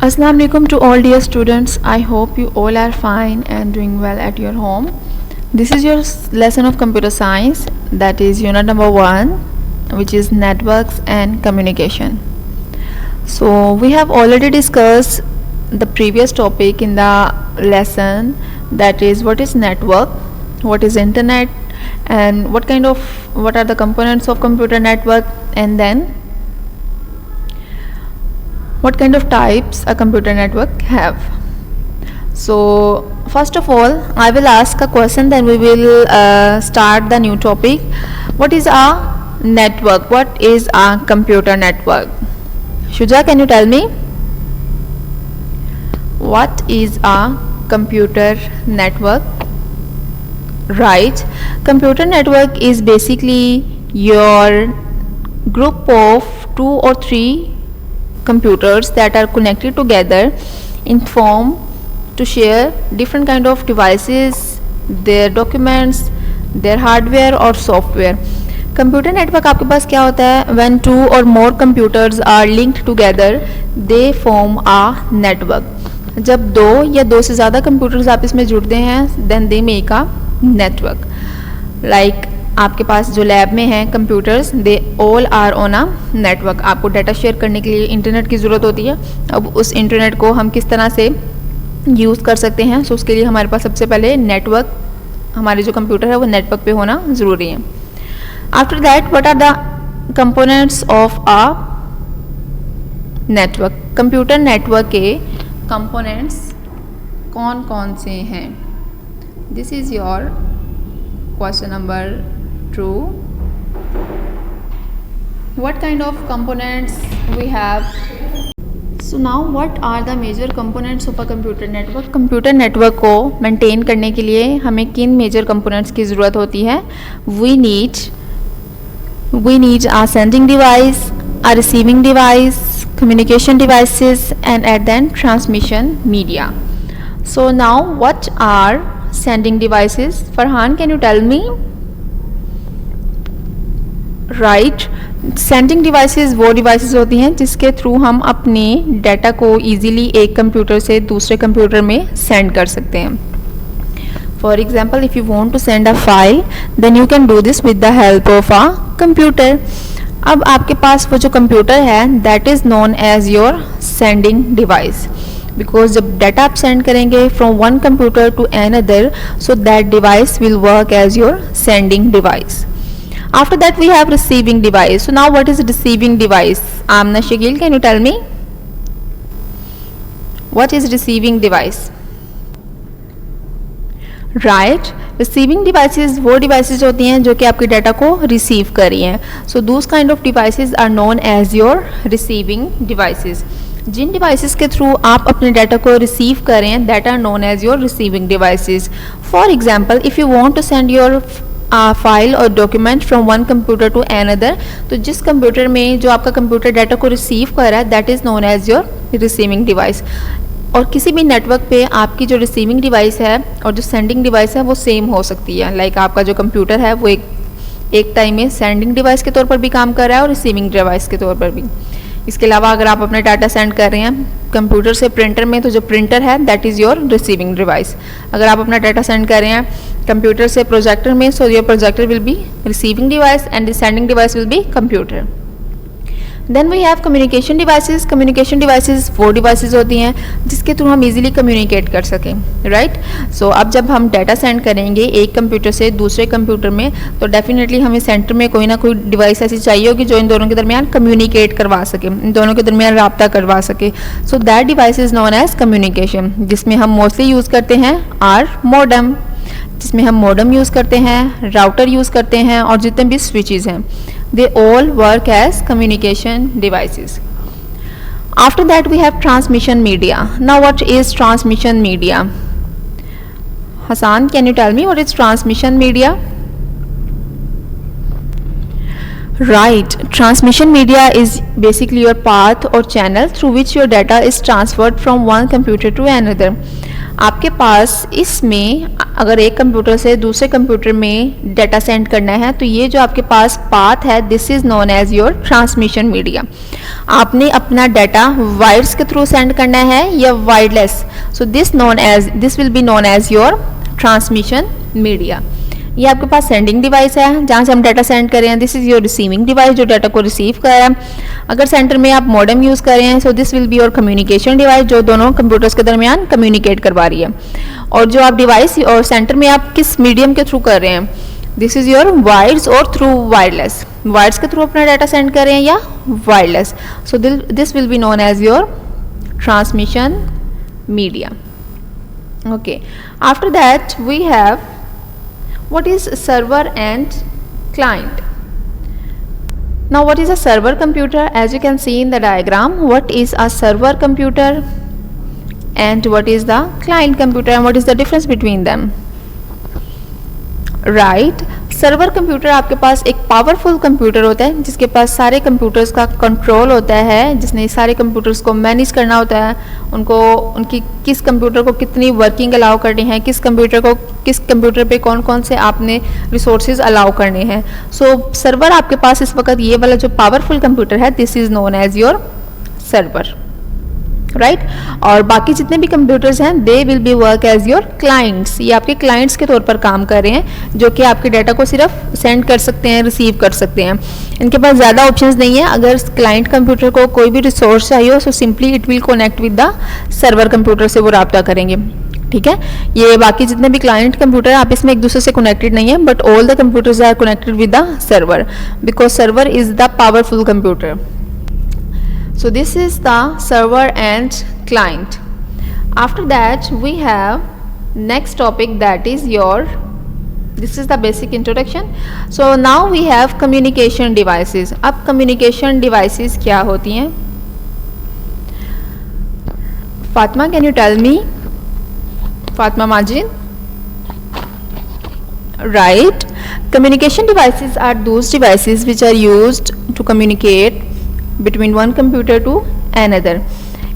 Assalamu alaikum to all dear students. I hope you all are fine and doing well at your home. This is your lesson of computer science, that is unit number 1, which is networks and communication. So we have already discussed the previous topic in the lesson, that is what is network, what is internet, and what are the components of computer network, and then what kind of types a computer network have. So first of all, I will ask a question, then we will start the new topic. What is a network? What is a computer network? Shuja, can you tell me what is a computer network? Right, computer network is basically your group of 2 or 3 computers that are connected together in form to share different kind of devices, their documents, their hardware or software. Computer network आपके पास क्या होता है? when 2 or more computers are linked together they form a network. जब 2 या 2 से ज़्यादा computers आपस में जुड़ते हैं then they make a network. like आपके पास जो लैब में हैं computers, they all are on a network. आपको डाटा शेयर करने के लिए इंटरनेट की ज़रूरत होती है. अब उस इंटरनेट को हम किस तरह से यूज़ कर सकते हैं? सो उसके लिए हमारे पास सबसे पहले नेटवर्क, हमारे जो कंप्यूटर है वो नेटवर्क पे होना ज़रूरी है. After that what are the components of a network? Computer network के कंपोनेंट्स कौन कौन से हैं? This is your question number 2. What kind of components we have? So now what are the major components of a computer network? Computer network को maintain करने के लिए हमें किन मेजर कंपोनेंट्स की ज़रूरत होती है? We need a sending device, a receiving device, communication devices, and then transmission media. So now what are sending devices? Farhan, can you tell me? right, sending devices वो devices होती हैं जिसके through हम अपने डाटा को easily एक computer से दूसरे कंप्यूटर में send कर सकते हैं. For example, if you want to send a file, then you can do this with the help of a computer. अब आपके पास वो जो कंप्यूटर है that is known as your sending device. Because जब डाटा आप सेंड करेंगे from one computer to another, so that device will work as your sending device. After that we have receiving device. So now what is receiving device? Amna Shakeel, can you tell me what is receiving device? Right, receiving devices वो devices होती हैं जो कि आपके data को receive कर रही हैं. So those kind of devices are known as your receiving devices. जिन डिवाइसेस के थ्रू आप अपने डाटा को रिसीव कर रहे हैं that are known as your receiving devices. For example, if you want to send your file और document from one computer to another, तो जिस कंप्यूटर में जो आपका कंप्यूटर डाटा को रिसीव कर रहा है that is known as your receiving device. और किसी भी नेटवर्क पे आपकी जो रिसीविंग डिवाइस है और जो सेंडिंग डिवाइस है वो सेम हो सकती है. लाइक आपका जो कंप्यूटर है वो एक टाइम में सेंडिंग डिवाइस के तौर पर भी काम कर रहा है और रिसीविंग डिवाइस के तौर पर भी. इसके अलावा अगर आप अपना डाटा सेंड कर रहे हैं कंप्यूटर से प्रिंटर में, तो जो प्रिंटर है that is your receiving device. अगर आप अपना डाटा सेंड कर रहे हैं कंप्यूटर से प्रोजेक्टर में, so your projector will be receiving device and the sending device will be computer. Then we have communication devices. Communication devices वो डिवाइसेस होती हैं जिसके थ्रू हम इजीली कम्युनिकेट कर सकें. राइट, सो अब जब हम डाटा सेंड करेंगे एक कंप्यूटर से दूसरे कंप्यूटर में, तो डेफिनेटली हमें सेंटर में कोई ना कोई डिवाइस ऐसी चाहिए होगी जो इन दोनों के दरमियान कम्युनिकेट करवा सके, इन दोनों के दरमियान राब्ता करवा सके. So that device is known as communication. जिसमें हम मोस्टली यूज़ करते हैं आर मॉडम, जिसमें हम मॉडम यूज़ करते हैं, राउटर यूज़ करते हैं और जितने भी स्विचेस हैं they all work as communication devices. After that we have transmission media. Now what is transmission media? Hassan, can you tell me what is transmission media? Right, transmission media is basically your path or channel through which your data is transferred from one computer to another. आपके पास इसमें अगर एक computer से दूसरे computer में data send करना है तो ये जो आपके पास पाथ है, this is known as your transmission media. आपने अपना डाटा वायर्स के थ्रू सेंड करना है या wireless, so this will be known as your transmission media. ये आपके पास सेंडिंग डिवाइस है जहाँ से हम डाटा सेंड कर रहे हैं। This is your receiving device जो डाटा को रिसीव कर रहा है। अगर सेंटर में आप मॉडेम यूज़ कर रहे हैं, so this will be your communication device जो दोनों कंप्यूटर्स के दरमियान कम्युनिकेट करवा रही है। और जो आप डिवाइस और सेंटर में आप किस मीडियम के थ्रू कर रहे हैं, दिस इज़ योर वायर्स और थ्रू वायरलेस, वायर्स के थ्रू अपना डाटा सेंड कर रहे हैं या wireless, so this will be known as your transmission media. Okay, after that we have what is server and client. Now what is a server computer? As you can see in the diagram, what is a server computer and what is the client computer and what is the difference between them? Right, server computer आपके पास एक powerful computer होता है जिसके पास सारे computers का control होता है, जिसने सारे कंप्यूटर्स को मैनेज करना होता है, उनको उनकी किस कंप्यूटर को कितनी वर्किंग अलाउ करनी है, किस कंप्यूटर पे कौन कौन से आपने रिसोर्सेज अलाउ करने हैं। सो सर्वर आपके पास इस वक्त ये वाला जो पावरफुल कंप्यूटर है, this is known as your server, right. और बाकी जितने भी कंप्यूटर्स हैं they will be work as your clients, ये आपके क्लाइंट्स के तौर पर काम कर रहे हैं जो कि आपके डाटा को सिर्फ सेंड कर सकते हैं, रिसीव कर सकते हैं। इनके पास ज़्यादा ऑप्शंस नहीं है। अगर क्लाइंट कंप्यूटर को कोई भी रिसोर्स चाहिए so simply it will connect with the server computer से वो रब्ता करेंगे, ठीक है। ये बाकी जितने भी क्लाइंट कंप्यूटर आप इसमें एक दूसरे से कनेक्टेड नहीं है, but all the computers are connected with the server because server is the powerful computer. So this is the server and client. After that we have next topic, that is this is the basic introduction. So now we have communication devices. अब communication devices क्या होती हैं? Fatma, can you tell me? Fatma Majid? Right. Communication devices are those devices which are used to communicate between one computer to another.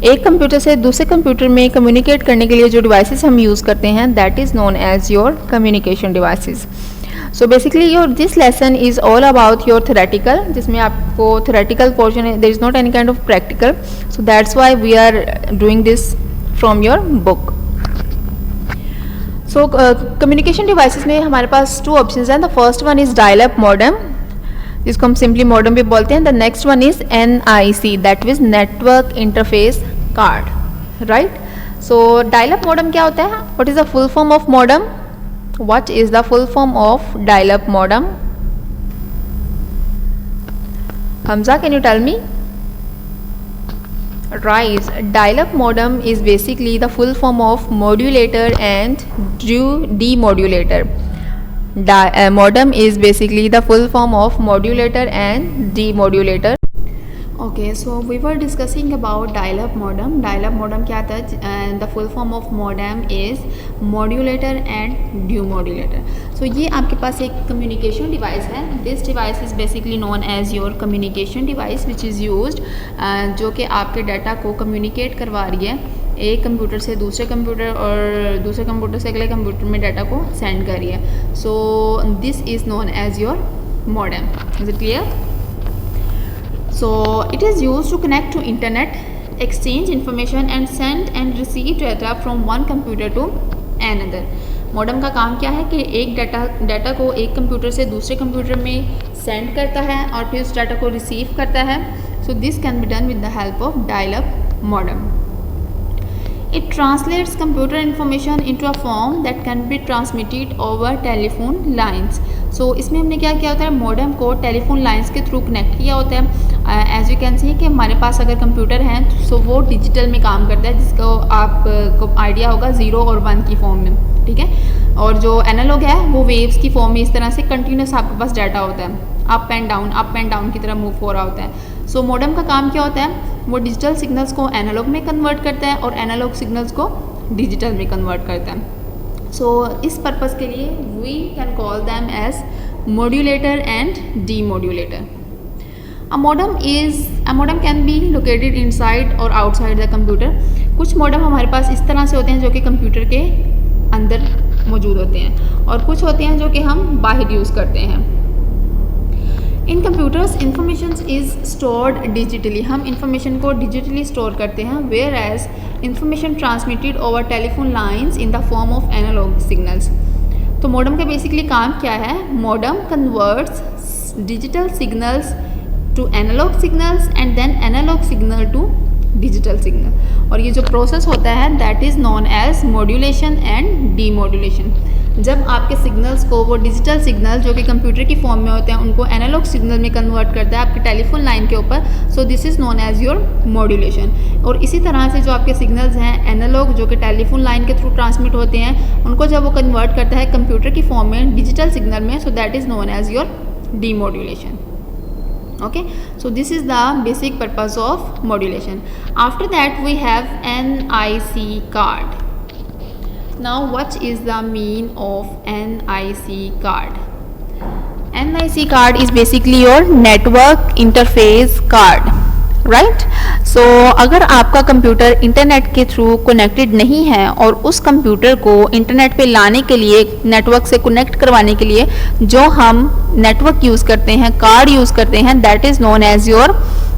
एक computer से दूसरे computer में communicate करने के लिए जो डिवाइसेस हम यूज़ करते हैं that is known as your communication devices. So basically your this lesson is all about your theoretical, जिसमें आपको थेरेटिकल पोर्शन है, there is not any kind of practical, so that's why we are doing this from your book. So communication devices में हमारे पास two options हैं। The first one is dial up modem, जिसको हम simply modem भी बोलते हैं। The next one is NIC, that means network interface card, right. So dial up modem क्या होता है? What is the full form of modem? What is the full form of dial up modem? Hamza, can you tell me? Right, dial up modem is basically the full form of modulator and demodulator. Modem is basically the full form of modulator and demodulator. Okay, so we were discussing about dial-up modem. Dial-up modem क्या था? The full form of modem is modulator and demodulator. So ये आपके पास एक communication device है. This device is basically known as your communication device, which is used जो कि आपके data को communicate करवा रही है एक कंप्यूटर से दूसरे कंप्यूटर और दूसरे कंप्यूटर से अगले कंप्यूटर में डाटा को सेंड कर रही है. So this is known as your modem. Is it clear? So it is used to connect to internet, exchange information and send and receive data from one computer to another. Modem का काम क्या है कि एक data को एक computer से दूसरे कंप्यूटर में सेंड करता है और फिर उस डाटा को रिसीव करता है. So this can be done with the help of dial up modem. It translates computer information into a form that can be transmitted over telephone lines. So इसमें हमने क्या किया होता है, मॉडेम को टेलीफोन लाइंस के थ्रू कनेक्ट किया होता है. एज यू कैन सी कि हमारे पास अगर कंप्यूटर हैं तो वो डिजिटल में काम करता है, जिसको आपको आइडिया होगा 0 और 1 की फॉर्म में. ठीक है. और जो एनालॉग है वो वेव्स की फॉर्म में इस तरह से कंटिन्यूस आपके पास डाटा होता है, अप एंड डाउन की तरह मूव हो रहा होता है. सो मॉडेम का काम क्या होता है, वो डिजिटल सिग्नल्स को एनालॉग में कन्वर्ट करता है और एनालॉग सिग्नल्स को डिजिटल में कन्वर्ट करता है. सो इस पर्पज़ के लिए we can call them as modulator and demodulator. A modem can be located inside or outside the computer. कुछ मॉडम हमारे पास इस तरह से होते हैं जो कि कंप्यूटर के अंदर मौजूद होते हैं और कुछ होते हैं जो कि हम बाहर यूज़ करते हैं। In computers information is stored digitally, हम इंफॉर्मेशन को डिजिटली स्टोर करते हैं। Whereas information transmitted over telephone lines in the form of analogue signals. तो मॉडम का बेसिकली काम क्या है? Modem converts digital signals to analogue signals and then analogue signal to digital signal, और ये जो प्रोसेस होता है that is known as modulation and demodulation. जब आपके सिग्नल्स को वो डिजिटल सिग्नल जो कि कंप्यूटर की फॉर्म में होते हैं उनको एनालॉग सिग्नल में कन्वर्ट करता है आपके टेलीफोन लाइन के ऊपर, so this is known as your modulation. और इसी तरह से जो आपके सिग्नल्स हैं एनालॉग जो कि टेलीफोन लाइन के थ्रू ट्रांसमिट होते हैं, उनको जब वो कन्वर्ट करता है कंप्यूटर की फॉर्म में डिजिटल सिग्नल में, so that is known as your demodulation. Okay, so this is the basic purpose of modulation. After that we have NIC card. Now what is the mean of NIC card? NIC card is basically your network interface card, right? So अगर आपका computer internet के through connected नहीं है और उस computer को internet पे लाने के लिए, नेटवर्क से कनेक्ट करवाने के लिए जो हम नेटवर्क यूज़ करते हैं, कार्ड यूज़ करते हैं, that is known as your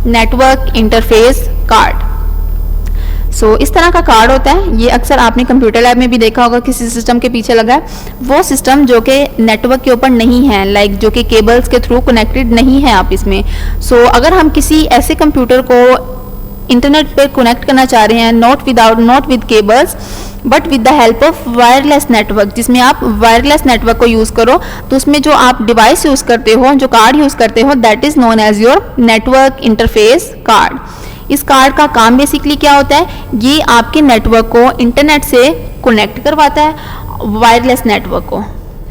network interface card. So इस तरह का कार्ड होता है, ये अक्सर आपने कंप्यूटर लैब में भी देखा होगा किसी सिस्टम के पीछे लगा है, वो सिस्टम जो कि नेटवर्क के ऊपर नहीं है, लाइक जो कि केबल्स के थ्रू कनेक्टेड नहीं है आप इसमें। सो अगर हम किसी ऐसे कंप्यूटर को इंटरनेट पे कनेक्ट करना चाह रहे हैं, not with cables but with the help of wireless network, जिसमें आप वायरलेस नेटवर्क को यूज़ करो, तो उसमें जो आप डिवाइस यूज़ करते हो, जो कार्ड यूज़ करते हो, that is known as your network interface card. इस कार्ड का काम बेसिकली क्या होता है? ये आपके नेटवर्क को इंटरनेट से कनेक्ट करवाता है, वायरलेस नेटवर्क को,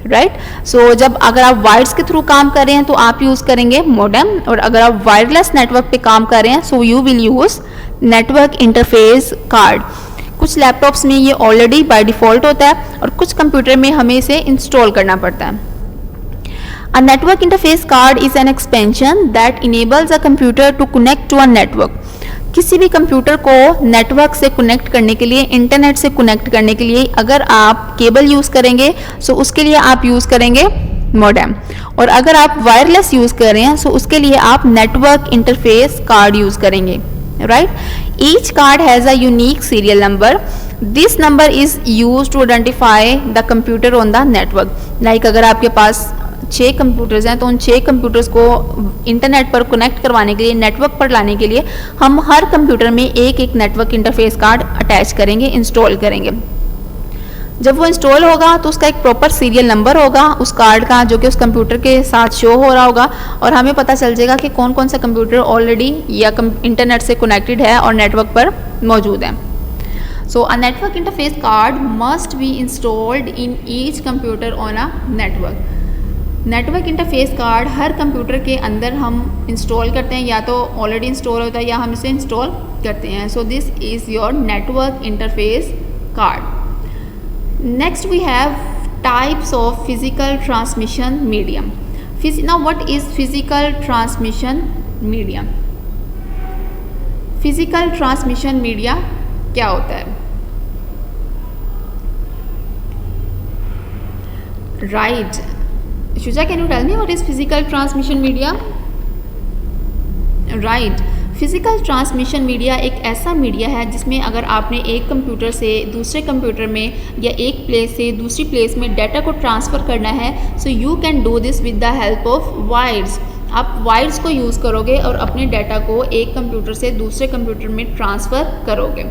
राइट। सो जब अगर आप वायर्स के थ्रू काम कर रहे हैं तो आप यूज़ करेंगे मॉडेम, और अगर आप वायरलेस नेटवर्क पे काम कर रहे हैं so you will use network interface card. कुछ लैपटॉप्स में ये ऑलरेडी बाय डिफ़ॉल्ट होता है और कुछ कंप्यूटर में हमें इसे इंस्टॉल करना पड़ता है। A network interface card is an expansion that enables a computer to connect to a network. किसी भी कंप्यूटर को नेटवर्क से कनेक्ट करने के लिए, इंटरनेट से कनेक्ट करने के लिए अगर आप केबल यूज़ करेंगे सो उसके लिए आप यूज़ करेंगे मॉडेम, और अगर आप वायरलेस यूज़ कर रहे हैं सो उसके लिए आप नेटवर्क इंटरफेस कार्ड यूज़ करेंगे, right. Each card has a unique serial number. This number is use to identify the computer on the network. Like अगर आपके पास 6 कंप्यूटर्स हैं तो उन 6 कंप्यूटर्स को इंटरनेट पर कनेक्ट करवाने के लिए, नेटवर्क पर लाने के लिए हम हर कंप्यूटर में एक एक नेटवर्क इंटरफेस कार्ड अटैच करेंगे, इंस्टॉल करेंगे। जब वो इंस्टॉल होगा तो उसका एक प्रॉपर सीरियल नंबर होगा उस कार्ड का, जो कि उस कंप्यूटर के साथ शो हो रहा होगा, और हमें पता चल जाएगा कि कौन कौन सा कंप्यूटर ऑलरेडी या इंटरनेट से कनेक्टेड है और नेटवर्क पर मौजूद है। So a network interface card must be installed in each computer on a network. Network interface card her computer के अंदर हम इंस्टॉल करते हैं, या तो ऑलरेडी इंस्टॉल होता है या हम इसे इंस्टॉल करते हैं। So this is your network interface card. Next we have types of physical transmission medium. Now what is physical transmission medium? Physical transmission media क्या होता है? Right, Shuja, can you tell me what is physical transmission media? Right, physical transmission media एक ऐसा media है जिसमें अगर आपने एक कंप्यूटर से दूसरे कंप्यूटर में या एक प्लेस से दूसरी प्लेस में डाटा को ट्रांसफ़र करना है, so you can do this with the help of wires. आप वायर्स को यूज़ करोगे और अपने डाटा को एक कंप्यूटर से दूसरे कंप्यूटर में ट्रांसफ़र करोगे,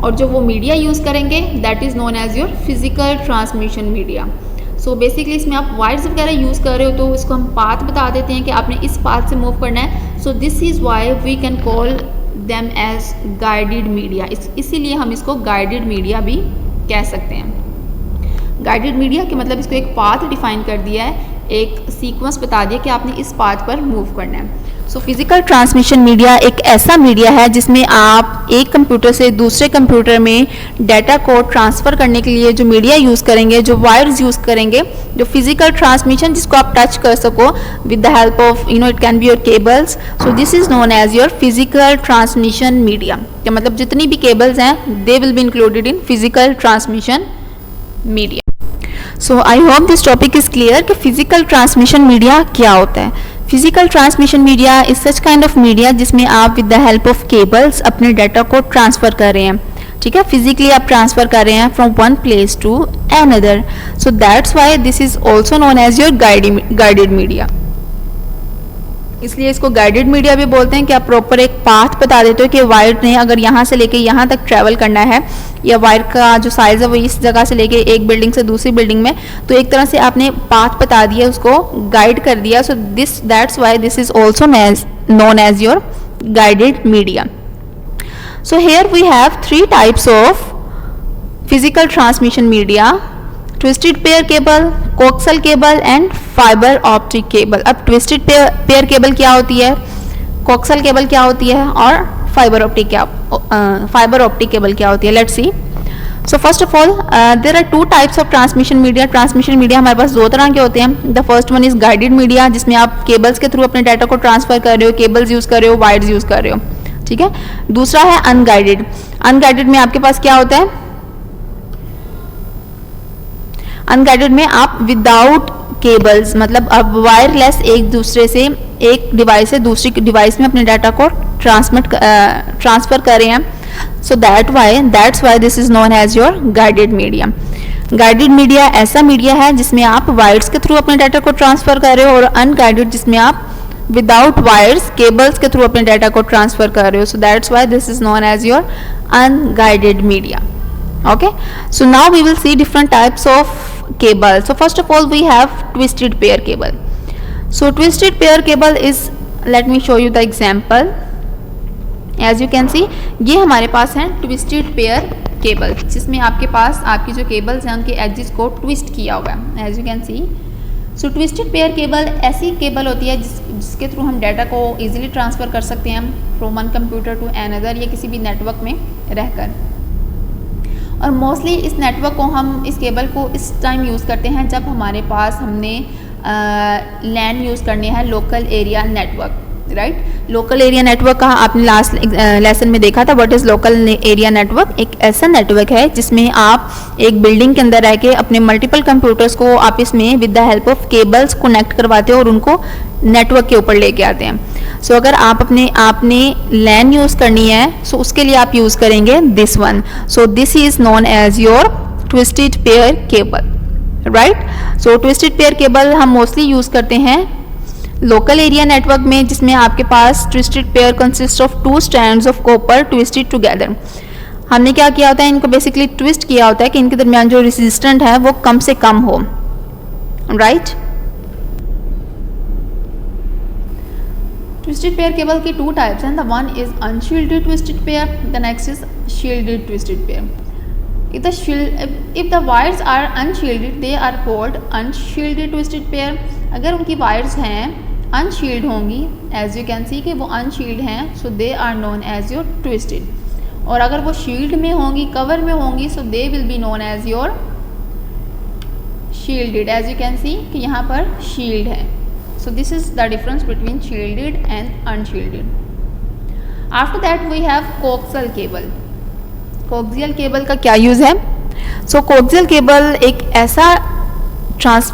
और जो वो मीडिया यूज़ करेंगे that is known as your physical transmission media. So basically इसमें आप वायर्स वगैरह यूज़ कर रहे हो तो इसको हम पाथ बता देते हैं कि आपने इस पाथ से मूव करना है। So this is why we can call them as guided media. इसीलिए हम इसको गाइडेड मीडिया भी कह सकते हैं। गाइडेड मीडिया के मतलब इसको एक पाथ डिफाइन कर दिया है, एक सीक्वेंस बता दिया कि आपने इस पाथ पर मूव करना है। सो फिजिकल ट्रांसमिशन मीडिया एक ऐसा मीडिया है जिसमें आप एक कंप्यूटर से दूसरे कंप्यूटर में डाटा को ट्रांसफ़र करने के लिए जो मीडिया यूज़ करेंगे, जो वायर्स यूज़ करेंगे, जो फिजिकल ट्रांसमिशन जिसको आप टच कर सको with the help of it can be your cables. So this is known as your physical transmission media. क्या मतलब जितनी भी केबल्स हैं they will be included in physical transmission media. So I hope this topic is clear कि physical transmission media क्या होता है. Physical transmission media is such kind of media जिसमें आप with the help of cables अपने data को transfer कर रहे हैं. ठीक है, फिजिकली आप ट्रांसफ़र कर रहे हैं from one place to another. So that's why this is also known as your guided media. इसलिए इसको गाइडेड मीडिया भी बोलते हैं कि आप प्रॉपर एक पाथ बता देते हो कि वायर ने अगर यहाँ से लेके यहाँ तक ट्रैवल करना है, या वायर का जो साइज़ है वो इस जगह से लेके एक बिल्डिंग से दूसरी बिल्डिंग में, तो एक तरह से आपने पाथ बता दिया, उसको गाइड कर दिया. So that's why this is also known as your guided media. So here we have 3 types of physical transmission media: twisted pair cable, coaxial cable and fibre optic cable. अब twisted pair cable क्या होती है, coxal cable क्या होती है, और fibre optic cable क्या होती है, let's see. So first of all there are 2 types of transmission media. Transmission media हमारे पास 2 तरह के होते हैं. The first one is guided media, जिसमें आप केबल्स के थ्रू अपने डाटा को ट्रांसफर कर रहे हो, केबल्स यूज कर रहे हो, वायर्स यूज कर रहे हो. ठीक है. दूसरा है अनगाइडेड. अनगाइडेड में आपके पास क्या होता है, अनगाइडेड में आप विदाउट केबल्स, मतलब अब वायरलेस एक दूसरे से, एक डिवाइस से दूसरी डिवाइस में अपने डाटा को ट्रांसफर कर रहे हैं. So that's why this is known as your guided media. Guided media ऐसा मीडिया है जिसमें आप वायर्स के थ्रू अपने डाटा को ट्रांसफर कर रहे हो, और अनगाइडेड जिसमें आप विदाउट वायर्स, केबल्स के थ्रू अपने डाटा को ट्रांसफर कर रहे हो. So that's why this is known as your unguided media. Okay, so now we will see different types of cable. So first of all we have twisted pair cable. So twisted pair cable is, let me show you the example. As you can see, ये हमारे पास है twisted pair cable, जिसमें आपके पास आपकी जो cables हैं उनके edges को ट्विस्ट किया हुआ है. As you can see, so twisted pair cable ऐसी केबल होती है जिसके थ्रू हम डाटा को इजीली ट्रांसफ़र कर सकते हैं from one computer to another, या किसी भी नेटवर्क में रहकर. और मोस्टली इस नेटवर्क को हम, इस केबल को इस टाइम यूज़ करते हैं जब हमारे पास हमने लैन यूज़ करने हैं, local area network. Right, local area network का आपने लास्ट लेसन में देखा था. What is local area network? एक ऐसा नेटवर्क है जिसमें आप एक बिल्डिंग के अंदर रह के अपने मल्टीपल कंप्यूटर्स को आपस में with the help of cables connect करवाते हो और उनको नेटवर्क के ऊपर लेके आते हैं. सो अगर आपने लैन यूज़ करनी है, सो उसके लिए आप यूज़ करेंगे this one. So this is known as your twisted pair cable. Right, so twisted pair cable हम मोस्टली यूज़ करते हैं लोकल एरिया नेटवर्क में, जिसमें आपके पास twisted pair consist of 2 strands of copper twisted together. हमने क्या किया होता है, इनको बेसिकली ट्विस्ट किया होता है कि इनके दरमियान जो रेजिस्टेंट है वो कम से कम हो. राइट, ट्विस्टेड पेयर केबल के 2 टाइप्स हैं. The one is unshielded twisted pair, the next is shielded twisted pair. If the wires are unshielded, they are called unshielded twisted pair. अगर उनकी वायर्स हैं अनशील्ड होंगी, एज यू कैन सी कि वो unshielded हैं, so they are known as your twisted. और अगर वो शील्ड में होंगी, कवर में होंगी, so they will be known as your shielded. As you can see कि यहाँ पर शील्ड है. So this is the difference between shielded and unshielded. After that we have coaxial cable. Coaxial cable का क्या use है? सो कोक्सियल cable एक ऐसा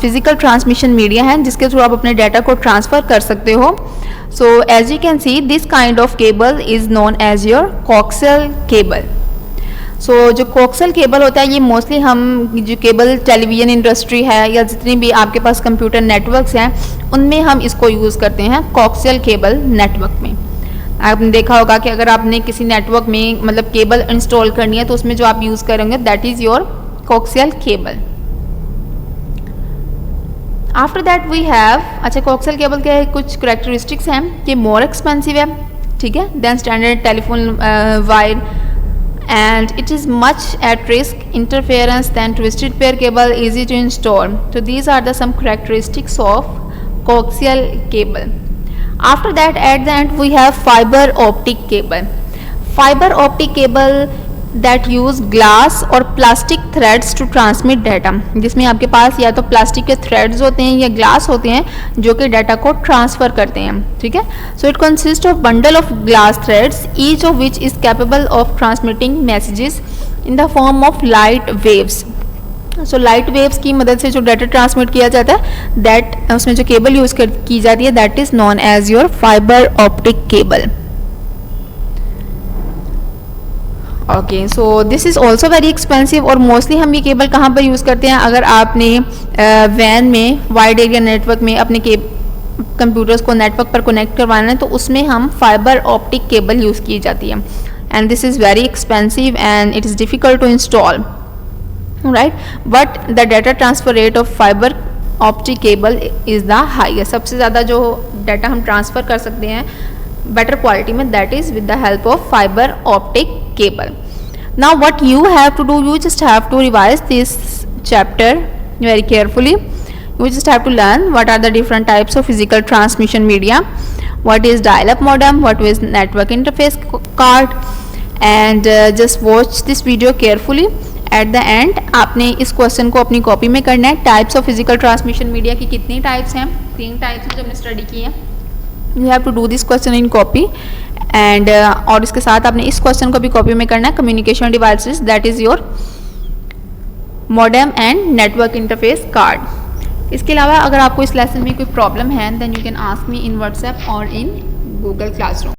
physical transmission media है जिसके थ्रू आप अपने डाटा को ट्रांसफ़र कर सकते हो. So as you can see this kind of cable is known as your coaxial cable. So जो कोक्सियल केबल होता है, ये मोस्टली हम जो केबल टेलीविज़न इंडस्ट्री है या जितनी भी आपके पास कंप्यूटर नेटवर्क्स हैं उनमें हम इसको यूज़ करते हैं कोक्सियल केबल नेटवर्क में. आपने देखा होगा कि अगर आपने किसी नेटवर्क में मतलब केबल इंस्टॉल करनी है तो उसमें जो आप यूज़ करेंगे that is your coaxial cable. After that we have, अच्छा कोक्सियल केबल के कुछ करेक्टरिस्टिक्स हैं कि मोर एक्सपेंसिव है, ठीक है, then standard telephone wire, and it is much at risk interference than twisted pair cable, easy to install. So these are the some characteristics of coaxial cable. After that, at the end we have fiber optic cable. Fiber optic cable that use glass और plastic threads to transmit data, जिसमें आपके पास या तो plastic के threads होते हैं या glass होते हैं जो कि डाटा को ट्रांसफ़र करते हैं, ठीक है. So it consist of bundle of glass threads, each of which is capable of transmitting messages in the form of light waves. So light waves की मदद से जो डाटा ट्रांसमिट किया जाता है, दैट उसमें जो केबल यूज़ की जाती है, that is known as your fibre optic cable. Okay, so this is also very expensive. और मोस्टली हम ये केबल कहाँ पर यूज़ करते हैं, अगर आपने वैन में वाइड एरिया नेटवर्क में अपने कंप्यूटर्स को नेटवर्क पर कनेक्ट करवाना है, तो उसमें हम फाइबर ऑप्टिक केबल यूज़ की जाती है. And this is very expensive and it is difficult to install, right. But the data transfer rate of fibre optic cable is the highest. सबसे ज़्यादा जो डाटा हम ट्रांसफ़र कर सकते हैं better quality में, that is with the help of fiber optic cable. Now what you have to do, you just have to revise this chapter very carefully. You just have to learn what are the different types of physical transmission media, what is dial-up modem, what is network interface card, and just watch this video carefully. At the end आपने इस question को अपनी copy में करना है. Types of physical transmission media की कितनी types हैं, 3 टाइप्स हैं जो हमने स्टडी की हैं. You have to do this question in copy and और इसके साथ आपने इस क्वेश्चन को भी कॉपी में करना है. Communication devices, that is your modem and network interface card. इसके अलावा अगर आपको इस लेसन में कोई प्रॉब्लम है, then you can ask me in WhatsApp और इन गूगल क्लासरूम.